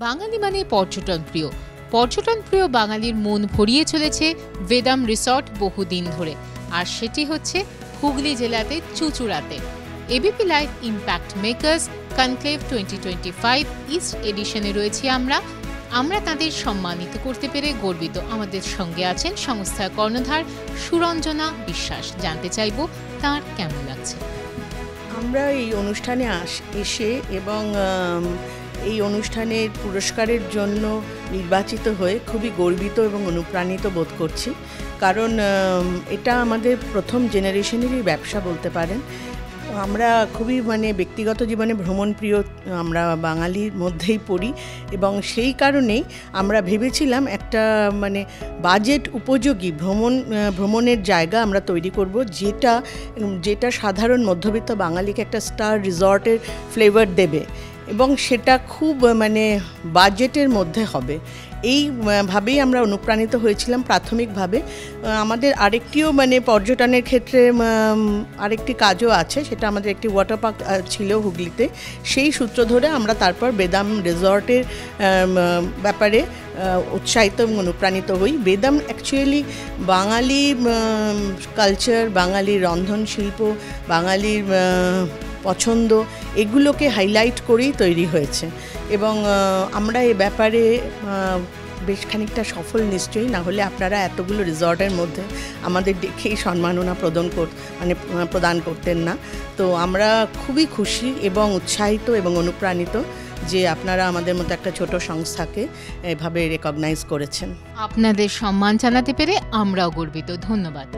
বাঙালি মানে পর্যটন প্রিয়। পর্যটন প্রিয় বাঙালির মন ভরিয়ে চলেছে বেদাম রিসর্ট বহুদিন ধরে, আর সেটি হচ্ছে হুগলি জেলাতে চুঁচুড়াতে। ABP live impact makers conclave 2025 east এডিশনে রয়েছি আমরা তাদের সম্মানিত করতে পেরে গর্বিত। আমাদের সঙ্গে আছেন সংস্থার কর্ণধার সুরঞ্জনা বিশ্বাস। জানতে চাইব তার কেমন লাগছে। আমরা এই অনুষ্ঠানে এসে এবং এই অনুষ্ঠানের পুরস্কারের জন্য নির্বাচিত হয়ে খুবই গর্বিত এবং অনুপ্রাণিত বোধ করছি, কারণ এটা আমাদের প্রথম জেনারেশনেরই ব্যবসা বলতে পারেন। আমরা খুবই ব্যক্তিগত জীবনে ভ্রমণ প্রিয়, আমরা বাঙালির মধ্যেই পড়ি এবং সেই কারণেই আমরা ভেবেছিলাম একটা বাজেট উপযোগী ভ্রমণের জায়গা আমরা তৈরি করব, যেটা সাধারণ মধ্যবিত্ত বাঙালিকে একটা স্টার রিসর্টের ফ্লেভার দেবে এবং সেটা খুব বাজেটের মধ্যে হবে। এইভাবেই আমরা অনুপ্রাণিত হয়েছিলাম প্রাথমিকভাবে। আমাদের আরেকটিও পর্যটনের ক্ষেত্রে আরেকটি কাজও আছে, সেটা আমাদের একটি ওয়াটার পার্ক ছিল হুগলিতে। সেই সূত্র ধরে আমরা তারপর বেদাম রিসর্টের ব্যাপারে উৎসাহিত এবং অনুপ্রাণিত হই। বেদাম অ্যাকচুয়ালি বাঙালি কালচার, বাঙালির রন্ধনশিল্প, বাঙালির পছন্দ, এগুলোকে হাইলাইট করেই তৈরি হয়েছে এবং আমরা এ ব্যাপারে বেশ খানিকটা সফল নিশ্চয়ই। না হলে আপনারা এতগুলো রিসর্টের মধ্যে আমাদের দেখেই সম্মাননা প্রদান করতেন না। তো আমরা খুবই খুশি এবং উৎসাহিত এবং অনুপ্রাণিত যে আপনারা আমাদের মতো একটা ছোট সংস্থাকে এভাবে রেকগনাইজ করেছেন। আপনাদের সম্মান জানাতে পেরে আমরাও গর্বিত। ধন্যবাদ।